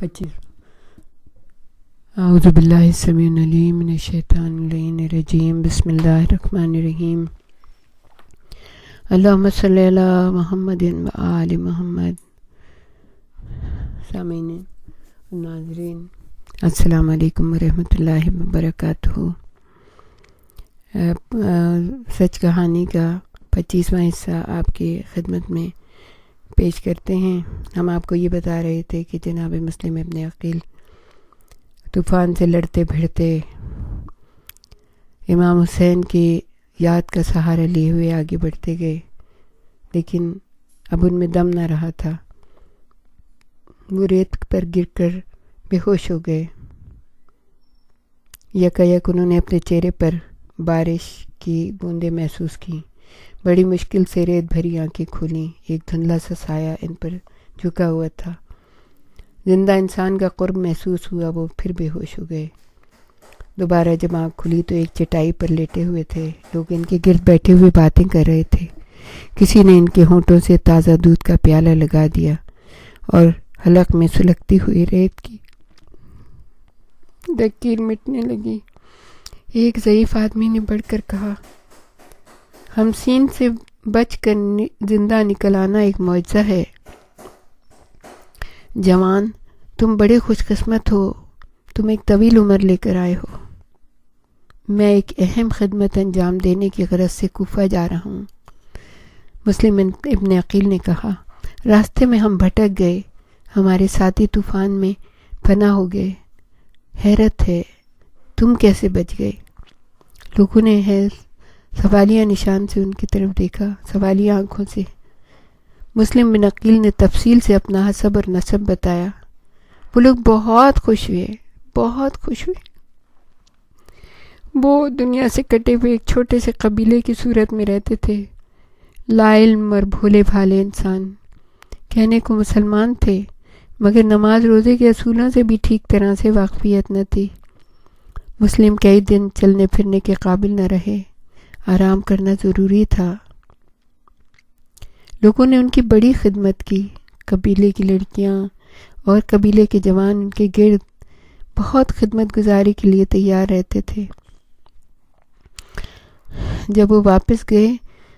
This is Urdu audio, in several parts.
25 اعوذ باللہ السمیع العلیم من الشیطان الرجیم بسم اللہ الرحمن الرحیم اللہم صلی علی محمد و آل محمد. سامعین ناظرین السلام علیکم ورحمۃ اللہ وبرکاتہ. سچ کہانی کا 25واں حصہ آپ کی خدمت میں پیش کرتے ہیں. ہم آپ کو یہ بتا رہے تھے کہ جناب مسلم ابن عقیل طوفان سے لڑتے بھیڑتے امام حسین کی یاد کا سہارا لیے ہوئے آگے بڑھتے گئے، لیکن اب ان میں دم نہ رہا تھا. وہ ریت پر گر کر بے ہوش ہو گئے. یکایک انہوں نے اپنے چہرے پر بارش کی بوندیں محسوس کیں. بڑی مشکل سے ریت بھری آنکھیں کھولیں. ایک دھندلا سا سایہ ان پر جھکا ہوا تھا. زندہ انسان کا قرب محسوس ہوا. وہ پھر بے ہوش ہو گئے. دوبارہ جب آنکھ کھلی تو ایک چٹائی پر لیٹے ہوئے تھے. لوگ ان کے گرد بیٹھے ہوئے باتیں کر رہے تھے. کسی نے ان کے ہونٹوں سے تازہ دودھ کا پیالہ لگا دیا اور حلق میں سلگتی ہوئی ریت کی لکیر مٹنے لگی. ایک ضعیف آدمی نے بڑھ کر کہا، ہم سین سے بچ کر زندہ نکل آنا ایک معجزہ ہے. جوان، تم بڑے خوش قسمت ہو. تم ایک طویل عمر لے کر آئے ہو. میں ایک اہم خدمت انجام دینے کی غرض سے کوفہ جا رہا ہوں. مسلم ابن عقیل نے کہا، راستے میں ہم بھٹک گئے. ہمارے ساتھی طوفان میں پناہ ہو گئے. حیرت ہے تم کیسے بچ گئے. لوگوں نے سوالیہ نشان سے ان کی طرف دیکھا، سوالیہ آنکھوں سے. مسلم بن عقیل نے تفصیل سے اپنا حسب اور نسب بتایا. وہ لوگ بہت خوش ہوئے، بہت خوش ہوئے. وہ دنیا سے کٹے ہوئے ایک چھوٹے سے قبیلے کی صورت میں رہتے تھے. لا علم اور بھولے بھالے انسان. کہنے کو مسلمان تھے مگر نماز روزے کے اصولوں سے بھی ٹھیک طرح سے واقفیت نہ تھی. مسلم کئی دن چلنے پھرنے کے قابل نہ رہے. آرام کرنا ضروری تھا. لوگوں نے ان کی بڑی خدمت کی. قبیلے کی لڑکیاں اور قبیلے کے جوان ان کے گرد بہت خدمت گزاری کے لیے تیار رہتے تھے. جب وہ واپس گئے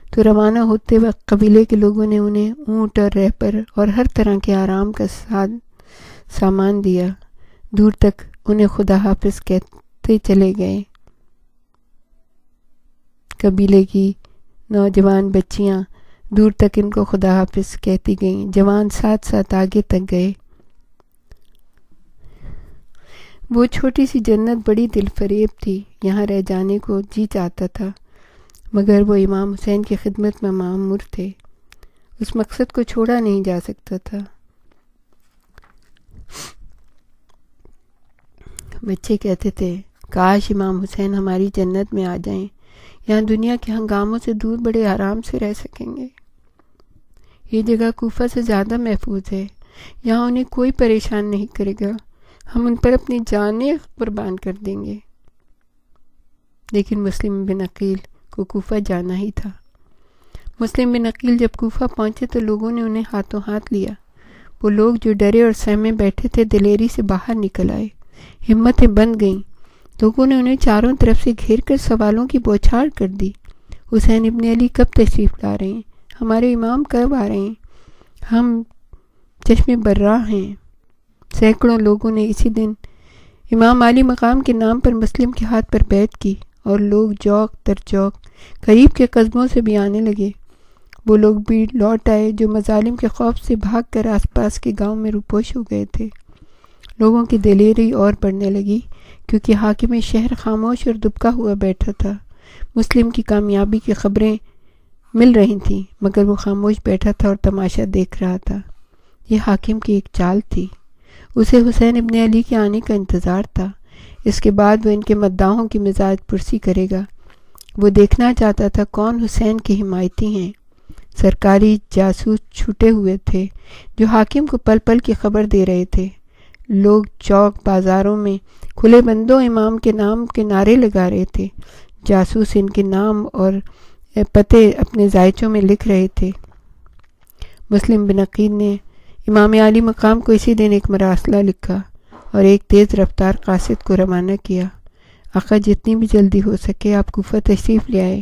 تو روانہ ہوتے وقت قبیلے کے لوگوں نے انہیں اونٹ اور رہپر اور ہر طرح کے آرام کا سامان دیا. دور تک انہیں خدا حافظ کہتے چلے گئے. قبیلے کی نوجوان بچیاں دور تک ان کو خدا حافظ کہتی گئیں. جوان ساتھ ساتھ آگے تک گئے. وہ چھوٹی سی جنت بڑی دل فریب تھی. یہاں رہ جانے کو جی چاہتا تھا مگر وہ امام حسین کی خدمت میں مامور تھے. اس مقصد کو چھوڑا نہیں جا سکتا تھا. بچے کہتے تھے، کاش امام حسین ہماری جنت میں آ جائیں. یہاں دنیا کے ہنگاموں سے دور بڑے آرام سے رہ سکیں گے. یہ جگہ کوفہ سے زیادہ محفوظ ہے. یہاں انہیں کوئی پریشان نہیں کرے گا. ہم ان پر اپنی جانیں قربان کر دیں گے. لیکن مسلم بن عقیل کو کوفہ جانا ہی تھا. مسلم بن عقیل جب کوفہ پہنچے تو لوگوں نے انہیں ہاتھوں ہاتھ لیا. وہ لوگ جو ڈرے اور سہمے بیٹھے تھے دلیری سے باہر نکل آئے. ہمتیں بند گئیں. لوگوں نے انہیں چاروں طرف سے گھیر کر سوالوں کی بوچھاڑ کر دی. حسین ابن علی کب تشریف لا رہے ہیں؟ ہمارے امام کب آ رہے ہیں؟ ہم چشم براہ ہیں. سینکڑوں لوگوں نے اسی دن امام علی مقام کے نام پر مسلم کے ہاتھ پر بیعت کی اور لوگ جوق در جوق قریب کے قصبوں سے بھی آنے لگے. وہ لوگ بھی لوٹ آئے جو مظالم کے خوف سے بھاگ کر آس پاس کے گاؤں میں روپوش ہو گئے تھے. لوگوں کی دلیری اور بڑھنے لگی کیونکہ حاکم شہر خاموش اور دبکا ہوا بیٹھا تھا. مسلم کی کامیابی کی خبریں مل رہی تھیں مگر وہ خاموش بیٹھا تھا اور تماشا دیکھ رہا تھا. یہ حاکم کی ایک چال تھی. اسے حسین ابن علی کے آنے کا انتظار تھا. اس کے بعد وہ ان کے مداحوں کی مزاج پرسی کرے گا. وہ دیکھنا چاہتا تھا کون حسین کے حمایتی ہیں. سرکاری جاسوس چھوٹے ہوئے تھے جو حاکم کو پل پل کی خبر دے رہے تھے. لوگ چوک بازاروں میں کھلے بندوں امام کے نام کے نعرے لگا رہے تھے. جاسوس ان کے نام اور پتے اپنے زائچوں میں لکھ رہے تھے. مسلم بن عقیل نے امام عالی مقام کو اسی دن ایک مراسلہ لکھا اور ایک تیز رفتار قاصد کو روانہ کیا، آقا جتنی بھی جلدی ہو سکے آپ کوفہ تشریف لے آئے،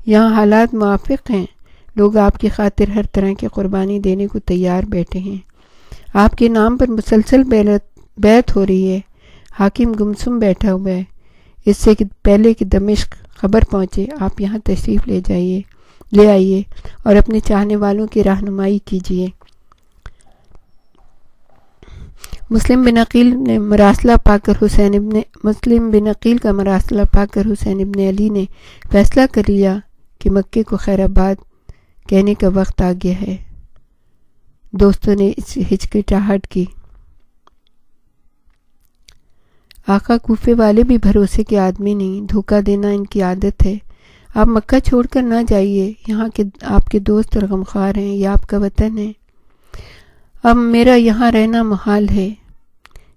یہاں حالات موافق ہیں، لوگ آپ کی خاطر ہر طرح کی قربانی دینے کو تیار بیٹھے ہیں، آپ کے نام پر مسلسل بیعت ہو رہی ہے، حاکم گمسم بیٹھا ہوا ہے، اس سے پہلے کہ دمشق خبر پہنچے آپ یہاں تشریف لے آئیے اور اپنے چاہنے والوں کی رہنمائی کیجیے۔ مسلم بن عقیل کا مراسلہ پا کر حسین ابن علی نے فیصلہ کر لیا کہ مکے کو خیر آباد کہنے کا وقت آ گیا ہے۔ دوستوں نے اس ہچکچاہٹ کی۔ آقا کوفے والے بھی بھروسے کے آدمی نہیں، دھوکہ دینا ان کی عادت ہے، آپ مکہ چھوڑ کر نہ جائیے، یہاں کے آپ کے دوست اور غمخوار ہیں، یہ آپ کا وطن ہے، اب میرا یہاں رہنا محال ہے،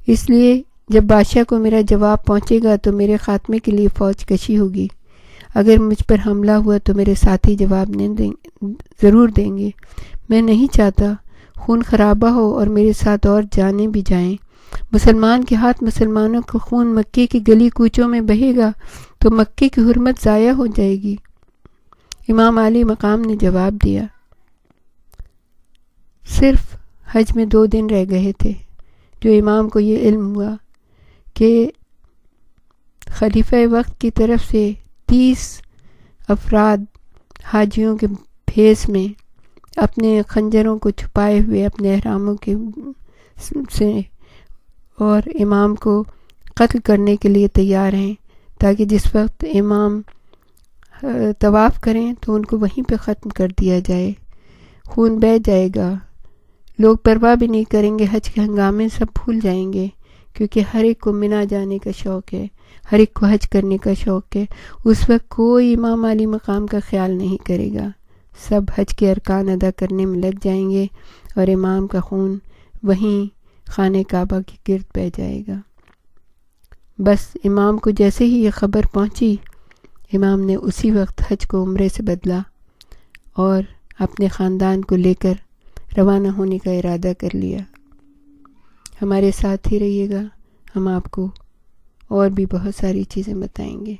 اس لیے جب بادشاہ کو میرا جواب پہنچے گا تو میرے خاتمے کے لیے فوج کشی ہوگی، اگر مجھ پر حملہ ہوا تو میرے ساتھی جواب ضرور دیں گے، میں نہیں چاہتا خون خرابہ ہو اور میرے ساتھ اور جانیں بھی جائیں، مسلمان کے ہاتھ مسلمانوں کا خون مکے کی گلی کوچوں میں بہے گا تو مکے کی حرمت ضائع ہو جائے گی۔ امام علی مقام نے جواب دیا، صرف حج میں 2 دن رہ گئے تھے، جو امام کو یہ علم ہوا کہ خلیفہ وقت کی طرف سے 30 افراد حاجیوں کے بھیس میں اپنے خنجروں کو چھپائے ہوئے اپنے احراموں کے سے اور امام کو قتل کرنے کے لیے تیار ہیں، تاکہ جس وقت امام طواف کریں تو ان کو وہیں پہ ختم کر دیا جائے، خون بہہ جائے گا، لوگ پرواہ بھی نہیں کریں گے، حج کے ہنگامے سب بھول جائیں گے، کیونکہ ہر ایک کو منا جانے کا شوق ہے، ہر ایک کو حج کرنے کا شوق ہے، اس وقت کوئی امام علی مقام کا خیال نہیں کرے گا، سب حج کے ارکان ادا کرنے میں لگ جائیں گے اور امام کا خون وہیں خانہ کعبہ کے گرد بہہ جائے گا۔ بس امام کو جیسے ہی یہ خبر پہنچی، امام نے اسی وقت حج کو عمرے سے بدلا اور اپنے خاندان کو لے کر روانہ ہونے کا ارادہ کر لیا۔ ہمارے ساتھ ہی رہیے گا، ہم آپ کو اور بھی بہت ساری چیزیں بتائیں گے۔